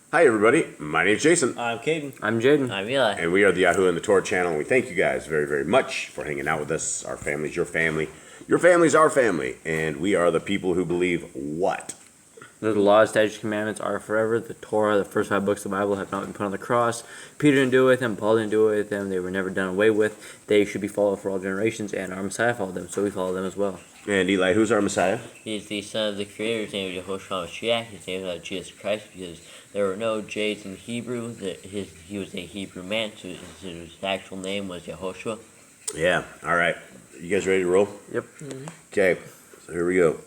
Hi everybody, my name's Jason, I'm Caden. I'm Jaden. I'm Eli. and we are the Yahoo and the Torah channel, and we thank you guys very, very much for hanging out with us. Our family's your family's our family, and we are the people who believe what? The laws, statutes, commandments are forever. The Torah, the first 5 books of the Bible, have not been put on the cross. Peter didn't do it with them. Paul didn't do it with them. They were never done away with. They should be followed for all generations, and our Messiah followed them, so we follow them as well. And Eli, who's our Messiah? He's the son of the Creator. His name is Yehoshua Mashiach. His name is Jesus Christ because there were no J's in Hebrew. He was a Hebrew man, so his actual name was Yehoshua. Yeah, all right. You guys ready to roll? Yep. Okay, so here we go.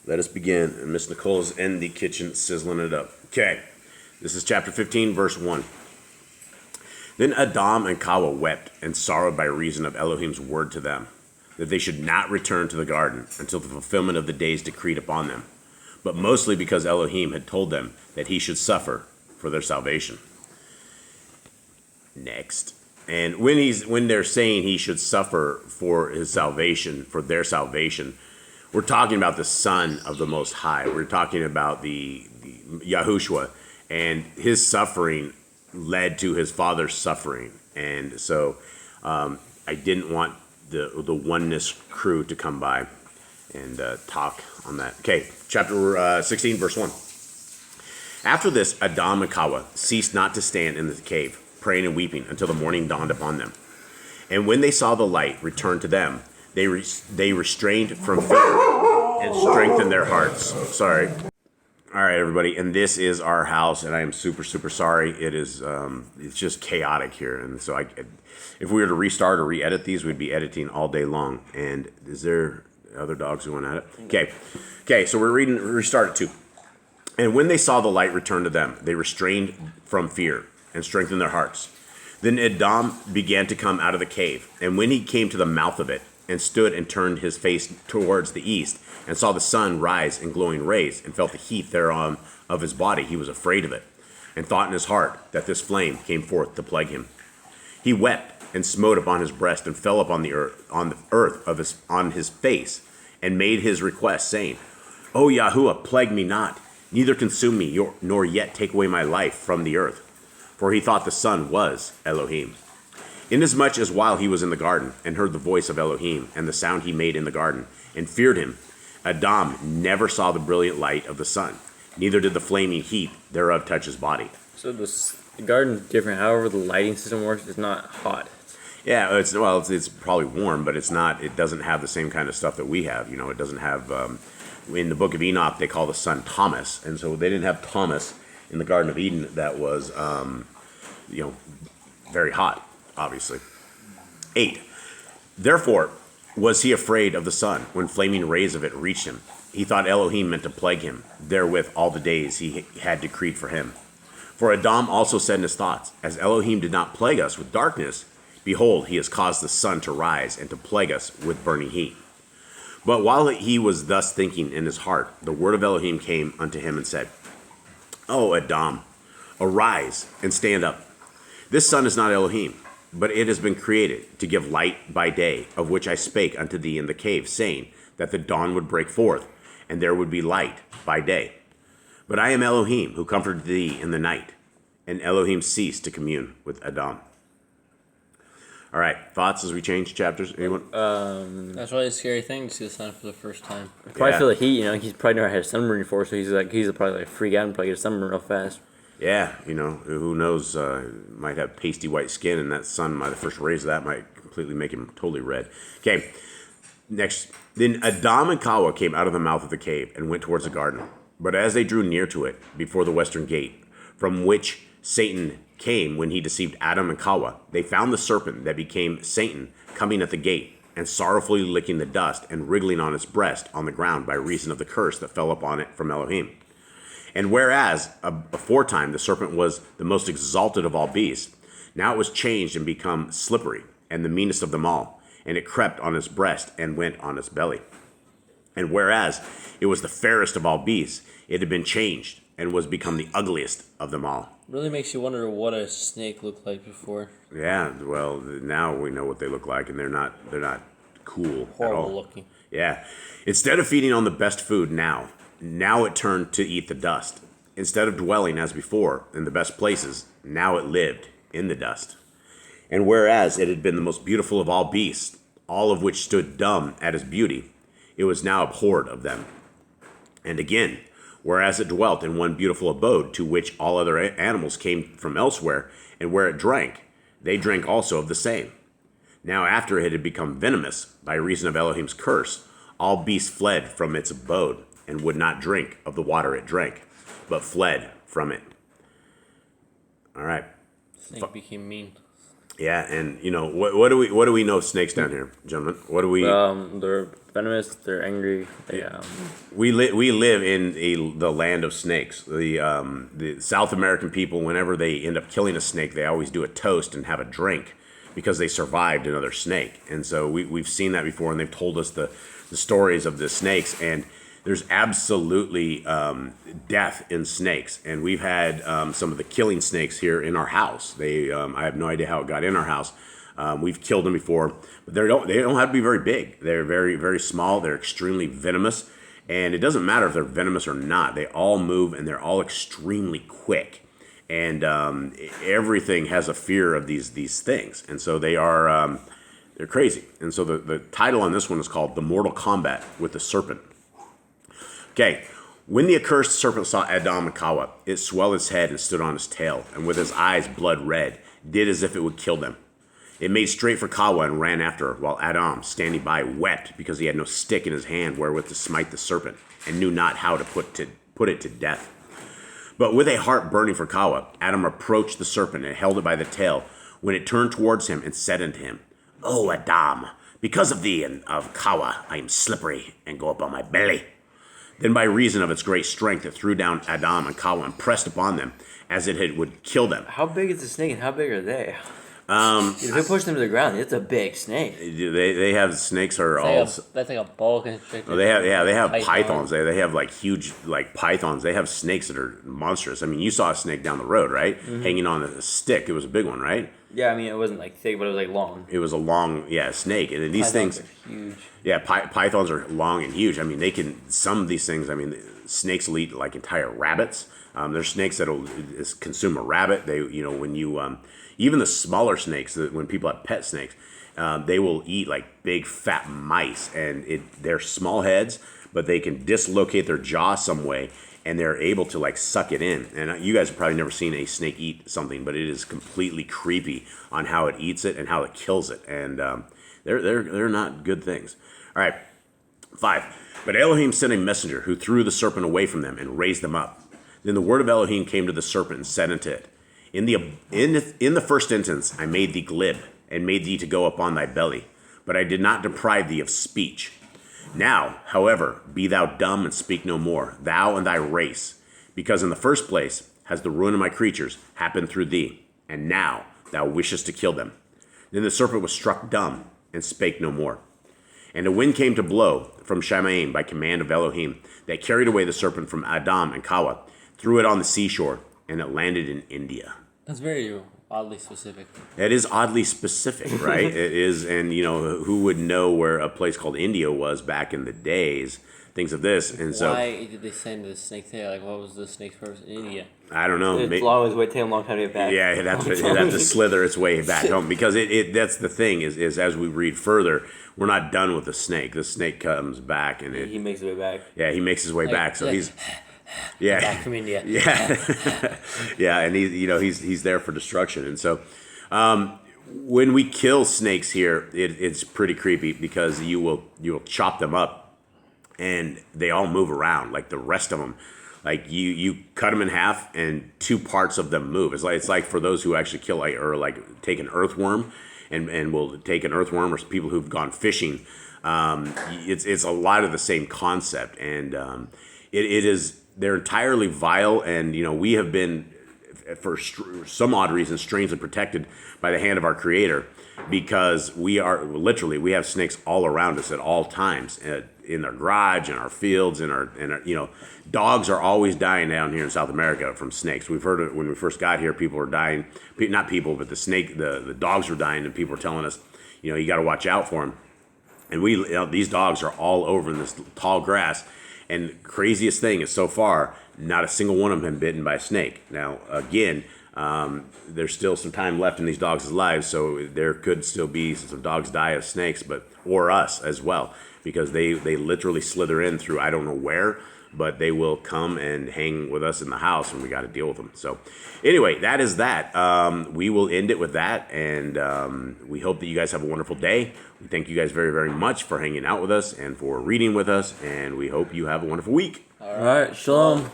Let us begin. And Miss Nicole's in the kitchen sizzling it up. Okay, this is chapter 15, verse 1. Then Aḍam and Ḥawwah wept and sorrowed by reason of Elohim's word to them, that they should not return to the garden until the fulfillment of the days decreed upon them, but mostly because Elohim had told them that he should suffer for their salvation. Next. And when they're saying he should suffer for his salvation, for their salvation, we're talking about the Son of the Most High. We're talking about the Yahushua, and his suffering led to his Father's suffering. And so I didn't want the oneness crew to come by and talk on that. Okay, chapter 16, verse 1. After this, Aḍam and Ḥawwah ceased not to stand in the cave, praying and weeping until the morning dawned upon them. And when they saw the light return to them, they restrained from fear and strengthened their hearts. Sorry. All right, everybody, and this is our house, and I am super, super sorry. It is, it's just chaotic here, and so if we were to restart or re-edit these, we'd be editing all day long. And is there other dogs who went at it? Okay, so we're restart it too. And when they saw the light return to them, they restrained from fear and strengthened their hearts. Then Aḍam began to come out of the cave, and when he came to the mouth of it, and stood and turned his face towards the east, and saw the sun rise in glowing rays, and felt the heat thereon of his body, he was afraid of it, and thought in his heart that this flame came forth to plague him. He wept and smote upon his breast, and fell upon the earth on his face, and made his request, saying, O Yahuwah, plague me not, neither consume me, nor yet take away my life from the earth. For he thought the sun was Elohim. Inasmuch as while he was in the garden, and heard the voice of Elohim, and the sound he made in the garden, and feared him, Aḍam never saw the brilliant light of the sun, neither did the flaming heat thereof touch his body. So the garden's different. However, the lighting system works. It's not hot. Yeah, it's probably warm, but it's not. It doesn't have the same kind of stuff that we have. You know, it doesn't have. In the Book of Enoch, they call the sun Thomas, and so they didn't have Thomas in the Garden of Eden. That was, very hot. Obviously. 8. Therefore was he afraid of the sun when flaming rays of it reached him. He thought Elohim meant to plague him therewith all the days he had decreed for him. For Aḍam also said in his thoughts, as Elohim did not plague us with darkness, behold, he has caused the sun to rise and to plague us with burning heat. But while he was thus thinking in his heart, the word of Elohim came unto him and said, O Aḍam, arise and stand up. This sun is not Elohim, but it has been created to give light by day, of which I spake unto thee in the cave, saying that the dawn would break forth, and there would be light by day. But I am Elohim, who comforted thee in the night. And Elohim ceased to commune with Aḍam. All right, thoughts as we change chapters? Anyone? That's really a scary thing to see the sun for the first time. Probably feel the heat. He's probably never had a sunburn before, so he's probably like freak out and probably get a sunburn real fast. Yeah, who knows, might have pasty white skin, and that sun, the first rays of that might completely make him totally red. Okay, next. Then Aḍam and Ḥawwah came out of the mouth of the cave and went towards the garden. But as they drew near to it, before the western gate, from which Satan came when he deceived Aḍam and Ḥawwah, they found the serpent that became Satan coming at the gate, and sorrowfully licking the dust and wriggling on its breast on the ground by reason of the curse that fell upon it from Elohim. And whereas aforetime the serpent was the most exalted of all beasts, now it was changed and become slippery and the meanest of them all, and it crept on its breast and went on its belly. And whereas it was the fairest of all beasts, it had been changed and was become the ugliest of them all. Really makes you wonder what a snake looked like before. Yeah, well, now we know what they look like, and they're not cool at all. Horrible looking. Yeah. Instead of feeding on the best food now it turned to eat the dust, Instead of dwelling as before in the best places, now it lived in the dust. And whereas it had been the most beautiful of all beasts, all of which stood dumb at his beauty, it was now abhorred of them. And again, whereas it dwelt in one beautiful abode, to which all other animals came from elsewhere, and where it drank, they drank also of the same. Now after it had become venomous, by reason of Elohim's curse, all beasts fled from its abode, and would not drink of the water it drank, but fled from it. All right. Snake became mean. Yeah, and what do we know of snakes down here, gentlemen? What do we? They're venomous. They're angry. We live in the land of snakes. The South American people, whenever they end up killing a snake, they always do a toast and have a drink because they survived another snake. And so we've seen that before, and they've told us the stories of the snakes. And there's absolutely death in snakes, and we've had some of the killing snakes here in our house. I have no idea how it got in our house. We've killed them before, but they don't have to be very big. They're very, very small. They're extremely venomous, and it doesn't matter if they're venomous or not. They all move, and they're all extremely quick, and everything has a fear of these things, and so they're crazy. And so the title on this one is called "The Mortal Combat with the Serpent." Okay, when the accursed serpent saw Aḍam and Ḥawwah, it swelled its head and stood on its tail, and with its eyes blood red, did as if it would kill them. It made straight for Ḥawwah and ran after her, while Aḍam, standing by, wept because he had no stick in his hand wherewith to smite the serpent, and knew not how to put it to death. But with a heart burning for Ḥawwah, Aḍam approached the serpent and held it by the tail, when it turned towards him and said unto him, O Aḍam, because of thee and of Ḥawwah I am slippery, and go upon my belly. Then by reason of its great strength, it threw down Aḍam and Ḥawwah and pressed upon them, as it would kill them. How big is the snake, and how big are they? If we push them to the ground, it's a big snake. They have snakes are all. That's like a boa constrictor. Oh, they have pythons. They have like huge pythons. They have snakes that are monstrous. I mean, you saw a snake down the road, right? Mm-hmm. Hanging on a stick. It was a big one, right? Yeah, I mean it wasn't like thick, but it was like long. It was a long snake, and then these Pythons things are huge. Yeah, pythons are long and huge. I mean, some of these things. I mean, snakes will eat like entire rabbits. There's snakes that'll consume a rabbit. When you even the smaller snakes, when people have pet snakes, they will eat like big fat mice, and they're small heads, but they can dislocate their jaw some way, and they're able to like suck it in. And you guys have probably never seen a snake eat something, but it is completely creepy on how it eats it and how it kills it. And they're not good things. All right, 5. But Elohim sent a messenger who threw the serpent away from them and raised them up. Then the word of Elohim came to the serpent and said unto it, In the first instance I made thee glib, and made thee to go upon thy belly, but I did not deprive thee of speech. Now, however, be thou dumb and speak no more, thou and thy race, because in the first place has the ruin of my creatures happened through thee, and now thou wishest to kill them. Then the serpent was struck dumb, and spake no more. And a wind came to blow from Shamaim by command of Elohim, that carried away the serpent from Aḍam and Ḥawwah, threw it on the seashore, and it landed in India. That's very oddly specific. It is oddly specific, right? It is, and who would know where a place called India was back in the days, things of this, and so. Why did they send the snake there? Like, what was the snake's purpose in India? I don't know. It's long as take a long time to get back. Yeah, it'd have to slither its way back home, because that's the thing is as we read further, we're not done with the snake. The snake comes back, and he makes his way back. Yeah, he makes his way back. So he's. Yeah, back from India. Yeah, yeah, and he's there for destruction, and so when we kill snakes here, it's pretty creepy, because you will chop them up, and they all move around like the rest of them. Like you cut them in half, and 2 parts of them move. It's like for those who actually kill take an earthworm, and will take an earthworm, or people who've gone fishing. It's a lot of the same concept, and it is. They're entirely vile, and we have been, for some odd reason, strangely protected by the hand of our Creator, because we have snakes all around us at all times, in our garage, in our fields, in our dogs are always dying down here in South America from snakes. We've heard it when we first got here. People were dying, not people, but the dogs were dying, and people were telling us, you got to watch out for them. And these dogs are all over in this tall grass. And craziest thing is so far, not a single one of them have been bitten by a snake. Now, again, there's still some time left in these dogs' lives, so there could still be some dogs die of snakes, or us as well, because they literally slither in through I don't know where, but they will come and hang with us in the house, and we got to deal with them. So anyway, that is that. We will end it with that, and we hope that you guys have a wonderful day. We thank you guys very, very much for hanging out with us and for reading with us, and we hope you have a wonderful week. All right, shalom.